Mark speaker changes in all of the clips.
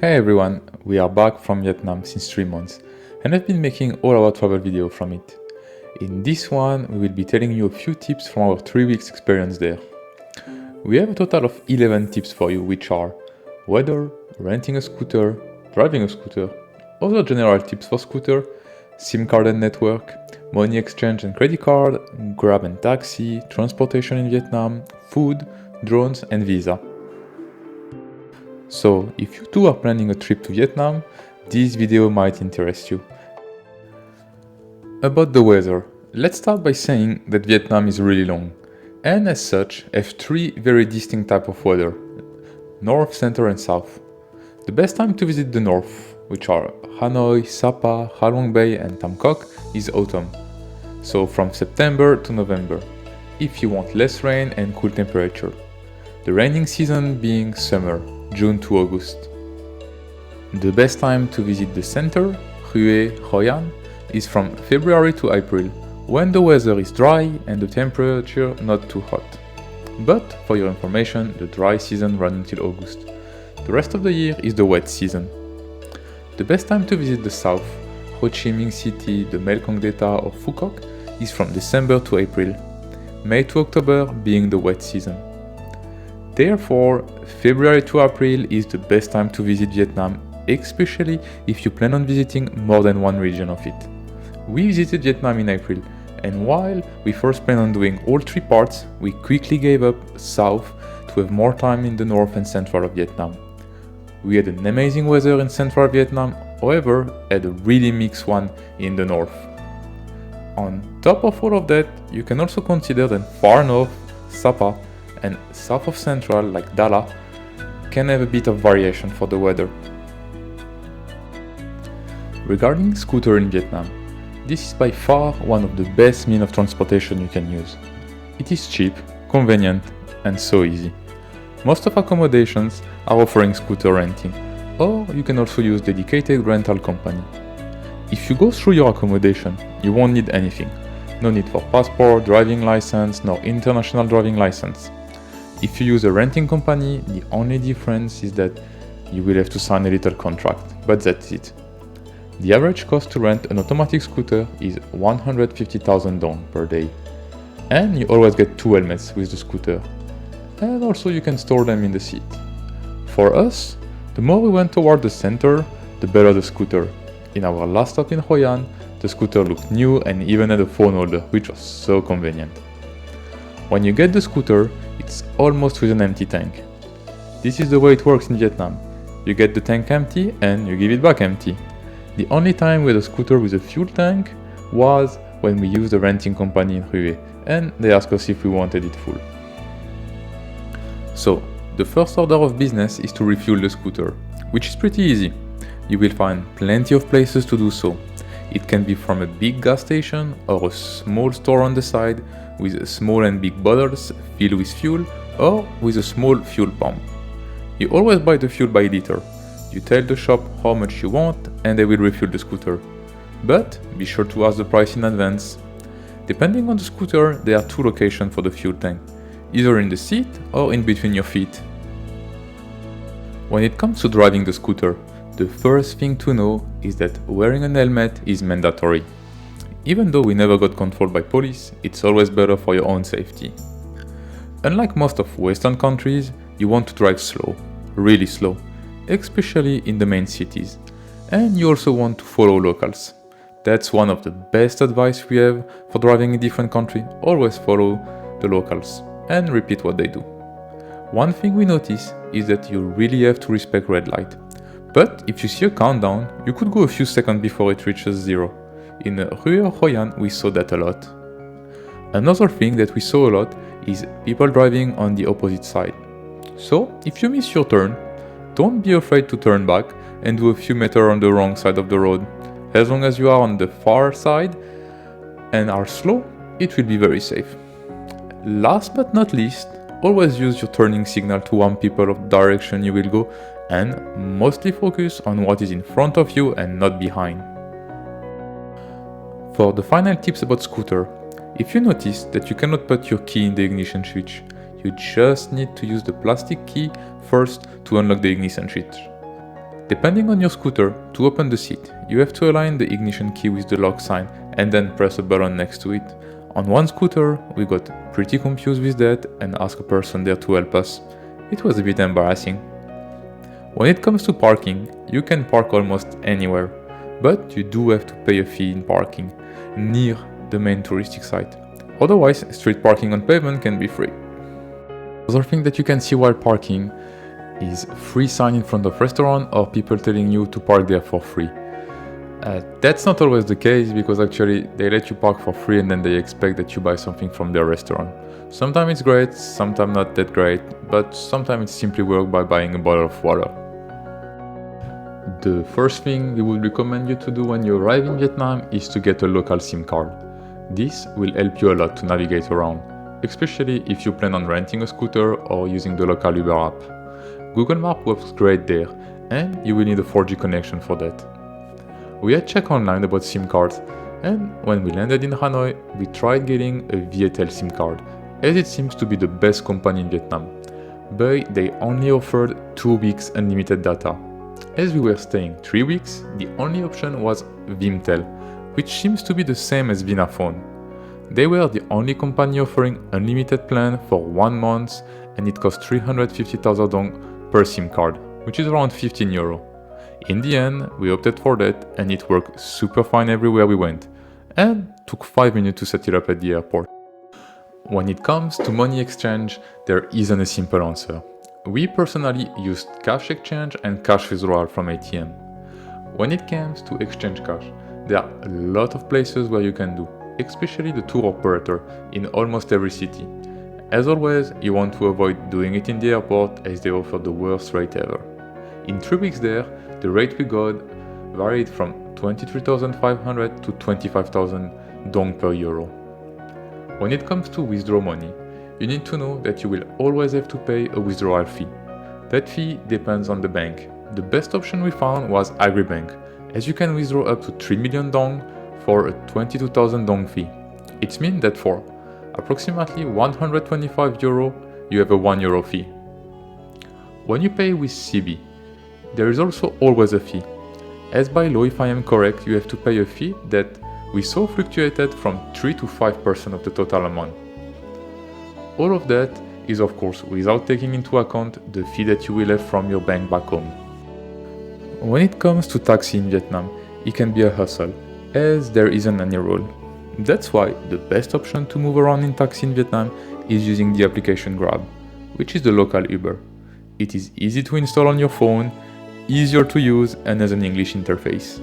Speaker 1: Hey everyone, we are back from Vietnam since 3 months and I've been making all our travel videos from it. In this one, we will be telling you a few tips from our 3 weeks experience there. We have a total of 11 tips for you, which are weather, renting a scooter, driving a scooter, other general tips for scooter, SIM card and network, money exchange and credit card, Grab and taxi, transportation in Vietnam, food, drones and visa. So, if you too are planning a trip to Vietnam, this video might interest you. About the weather, let's start by saying that Vietnam is really long, and as such have 3 very distinct types of weather: north, center and south. The best time to visit the north, which are Hanoi, Sapa, Ha Long Bay and Tam Coc, is autumn, so from September to November, if you want less rain and cool temperature. The raining season being summer, June to August. The best time to visit the center, Hue, Hoi An, is from February to April, when the weather is dry and the temperature not too hot. But, for your information, the dry season runs until August. The rest of the year is the wet season. The best time to visit the south, Ho Chi Minh City, the Melcong Delta or Phu Quoc, is from December to April, May to October being the wet season. Therefore, February to April is the best time to visit Vietnam, especially if you plan on visiting more than one region of it. We visited Vietnam in April, and while we first planned on doing all 3 parts, we quickly gave up south to have more time in the north and central of Vietnam. We had an amazing weather in central Vietnam, however, had a really mixed one in the north. On top of all of that, you can also consider that far north, Sapa, and south of central, like Da La, can have a bit of variation for the weather. Regarding scooter in Vietnam, this is by far one of the best means of transportation you can use. It is cheap, convenient, and so easy. Most of accommodations are offering scooter renting, or you can also use dedicated rental company. If you go through your accommodation, you won't need anything. No need for passport, driving license, nor international driving license. If you use a renting company, the only difference is that you will have to sign a little contract, but that's it. The average cost to rent an automatic scooter is 150,000 dong per day. And you always get 2 helmets with the scooter. And also you can store them in the seat. For us, the more we went toward the center, the better the scooter. In our last stop in Hoi An, the scooter looked new and even had a phone holder, which was so convenient. When you get the scooter, it's almost with an empty tank. This is the way it works in Vietnam. You get the tank empty and you give it back empty. The only time we had a scooter with a fuel tank was when we used a renting company in Hue, and they asked us if we wanted it full. So, the first order of business is to refuel the scooter, which is pretty easy. You will find plenty of places to do so. It can be from a big gas station or a small store on the side with small and big bottles filled with fuel, or with a small fuel pump. You always buy the fuel by liter. You tell the shop how much you want and they will refuel the scooter. But be sure to ask the price in advance. Depending on the scooter, there are 2 locations for the fuel tank, either in the seat or in between your feet. When it comes to driving the scooter, the first thing to know is that wearing an helmet is mandatory. Even though we never got controlled by police, it's always better for your own safety. Unlike most of Western countries, you want to drive slow, really slow, especially in the main cities. And you also want to follow locals. That's one of the best advice we have for driving in different countries. Always follow the locals and repeat what they do. One thing we notice is that you really have to respect red light. But if you see a countdown, you could go a few seconds before it reaches 0. In Hue Hoi An, we saw that a lot. Another thing that we saw a lot is people driving on the opposite side. So, if you miss your turn, don't be afraid to turn back and do a few meters on the wrong side of the road. As long as you are on the far side and are slow, it will be very safe. Last but not least, always use your turning signal to warn people of the direction you will go, and mostly focus on what is in front of you and not behind. For the final tips about scooter, if you notice that you cannot put your key in the ignition switch, you just need to use the plastic key first to unlock the ignition switch. Depending on your scooter, to open the seat, you have to align the ignition key with the lock sign and then press a button next to it. On one scooter, we got pretty confused with that and asked a person there to help us. It was a bit embarrassing. When it comes to parking, you can park almost anywhere, but you do have to pay a fee in parking near the main touristic site. Otherwise, street parking on pavement can be free. Another thing that you can see while parking is free sign in front of restaurant or people telling you to park there for free. That's not always the case because actually they let you park for free and then they expect that you buy something from their restaurant. Sometimes it's great, sometimes not that great, but sometimes it simply works by buying a bottle of water. The first thing we would recommend you to do when you arrive in Vietnam is to get a local SIM card. This will help you a lot to navigate around, especially if you plan on renting a scooter or using the local Uber app. Google Maps works great there, and you will need a 4G connection for that. We had checked online about SIM cards, and when we landed in Hanoi, we tried getting a Viettel SIM card, as it seems to be the best company in Vietnam. But they only offered 2 weeks unlimited data. As we were staying 3 weeks, the only option was Vimtel, which seems to be the same as Vinaphone. They were the only company offering unlimited plan for 1 month, and it cost 350,000 dong per SIM card, which is around 15 euro. In the end, we opted for that and it worked super fine everywhere we went, and took 5 minutes to set it up at the airport. When it comes to money exchange, there isn't a simple answer. We personally used cash exchange and cash withdrawal from ATM. When it comes to exchange cash, there are a lot of places where you can do, especially the tour operator in almost every city. As always, you want to avoid doing it in the airport as they offer the worst rate ever. In 3 weeks there, the rate we got varied from 23,500 to 25,000 dong per euro. When it comes to withdraw money, you need to know that you will always have to pay a withdrawal fee. That fee depends on the bank. The best option we found was Agribank, as you can withdraw up to 3 million dong for a 22,000 dong fee. It means that for approximately 125 euro, you have a 1 euro fee. When you pay with CB, there is also always a fee. As by law, if I am correct, you have to pay a fee that we saw fluctuated from 3 to 5% of the total amount. All of that is of course without taking into account the fee that you will have from your bank back home. When it comes to taxi in Vietnam, it can be a hassle, as there isn't any rule. That's why the best option to move around in taxi in Vietnam is using the application Grab, which is the local Uber. It is easy to install on your phone, easier to use, and has an English interface.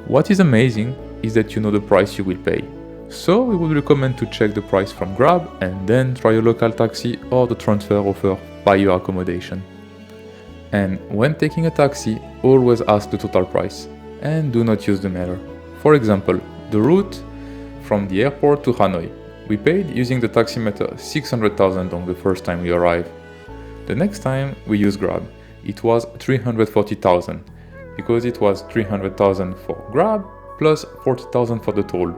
Speaker 1: What is amazing is that you know the price you will pay. So we would recommend to check the price from Grab and then try a local taxi or the transfer offer by your accommodation. And when taking a taxi, always ask the total price and do not use the meter. For example, the route from the airport to Hanoi, we paid using the taximeter 600,000 dong the first time we arrived. The next time we used Grab, it was 340,000 because it was 300,000 for Grab plus 40,000 for the toll.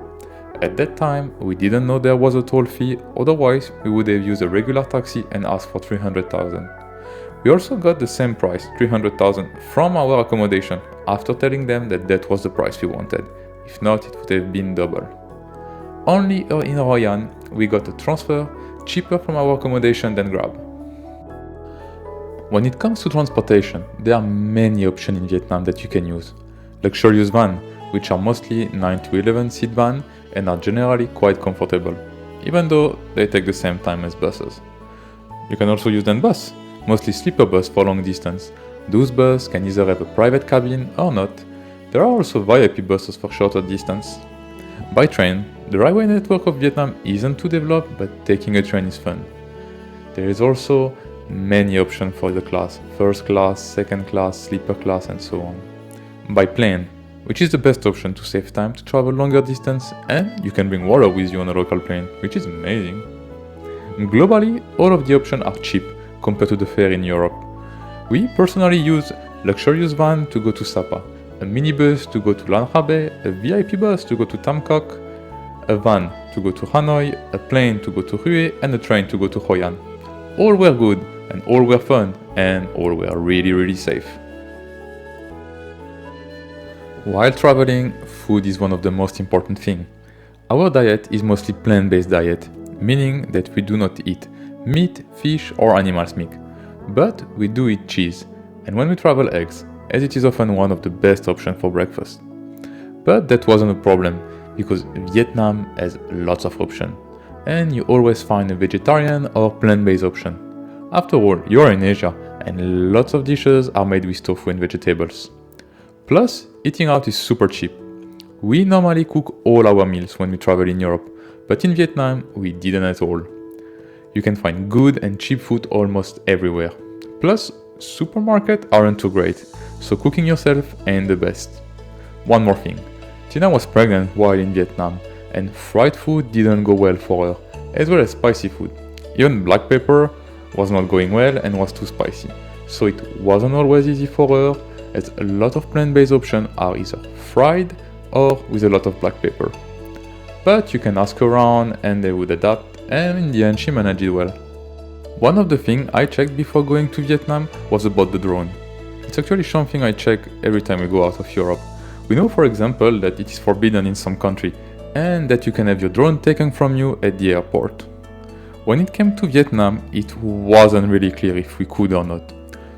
Speaker 1: At that time, we didn't know there was a toll fee, otherwise we would have used a regular taxi and asked for 300,000. We also got the same price, 300,000, from our accommodation after telling them that that was the price we wanted. If not, it would have been double. Only in Hoi An, we got a transfer cheaper from our accommodation than Grab. When it comes to transportation, there are many options in Vietnam that you can use. Luxurious van, which are mostly 9 to 11 seat van and are generally quite comfortable, even though they take the same time as buses. You can also use then bus, mostly sleeper bus for long distance. Those buses can either have a private cabin or not. There are also VIP buses for shorter distance. By train, the railway network of Vietnam isn't too developed, but taking a train is fun. There is also many options for the class, first class, second class, sleeper class, and so on. By plane, which is the best option to save time to travel longer distance, and you can bring water with you on a local plane, which is amazing. Globally, all of the options are cheap compared to the fare in Europe. We personally use luxurious van to go to Sapa, a minibus to go to Lan Khabe, a VIP bus to go to Tam Coc, a van to go to Hanoi, a plane to go to Hue, and a train to go to Hoi An. All were good, and all were fun, and all were really safe. While traveling, food is one of the most important things. Our diet is mostly plant-based diet, meaning that we do not eat meat, fish or animal's meat. But we do eat cheese, and when we travel eggs, as it is often one of the best options for breakfast. But that wasn't a problem, because Vietnam has lots of options, and you always find a vegetarian or plant-based option. After all, you are in Asia, and lots of dishes are made with tofu and vegetables. Plus, eating out is super cheap. We normally cook all our meals when we travel in Europe, but in Vietnam, we didn't at all. You can find good and cheap food almost everywhere. Plus, supermarkets aren't too great, so cooking yourself ain't the best. One more thing. Tina was pregnant while in Vietnam, and fried food didn't go well for her, as well as spicy food. Even black pepper was not going well and was too spicy, so it wasn't always easy for her, as a lot of plant-based options are either fried or with a lot of black pepper. But you can ask around and they would adapt, and in the end she managed it well. One of the things I checked before going to Vietnam was about the drone. It's actually something I check every time we go out of Europe. We know, for example, that it is forbidden in some country and that you can have your drone taken from you at the airport. When it came to Vietnam, it wasn't really clear if we could or not.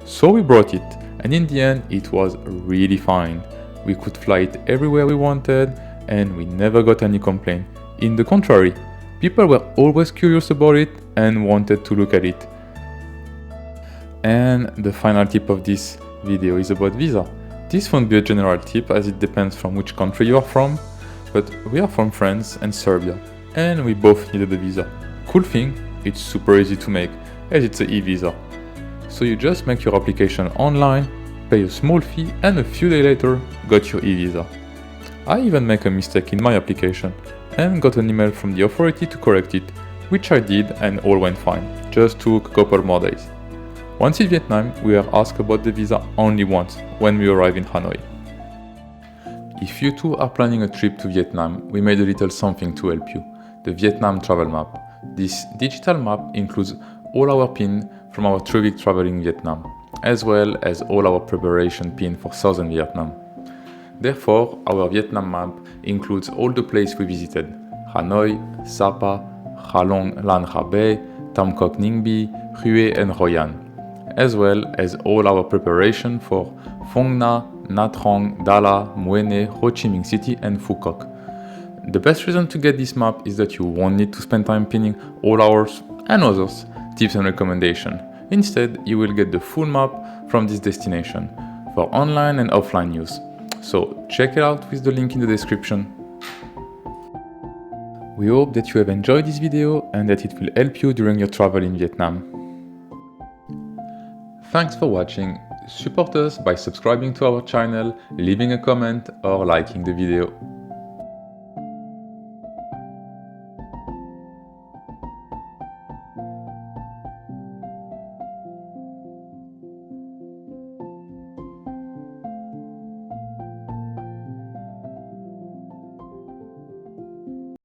Speaker 1: So we brought it, and in the end it was really fine. We could fly it everywhere we wanted and we never got any complaint. In the contrary, people were always curious about it and wanted to look at it. And the final tip of this video is about visa. This won't be a general tip as it depends from which country you are from, but we are from France and Serbia, and we both needed a visa. Cool thing, it's super easy to make, as it's an e-visa. So you just make your application online, pay a small fee, and a few days later got your e-visa. I even made a mistake in my application and got an email from the authority to correct it, which I did and all went fine, just took a couple more days. Once in Vietnam, we were asked about the visa only once, when we arrived in Hanoi. If you too are planning a trip to Vietnam, we made a little something to help you, the Vietnam Travel Map. This digital map includes all our pins from our 3-week travel in Vietnam, as well as all our preparation pins for southern Vietnam. Therefore, our Vietnam map includes all the places we visited: Hanoi, Sapa, Ha Long Lan Ha Bay, Tam Coc Ninh Bi, Hue and Hoi An, as well as all our preparation for Phong Nha, Nha Trang, Da La, Mue Ne, Ho Chi Minh City and Phu Quoc. The best reason to get this map is that you won't need to spend time pinning all ours and others tips and recommendations. Instead, you will get the full map from this destination for online and offline use. So check it out with the link in the description. We hope that you have enjoyed this video and that it will help you during your travel in Vietnam. Thanks for watching. Support us by subscribing to our channel, leaving a comment or liking the video.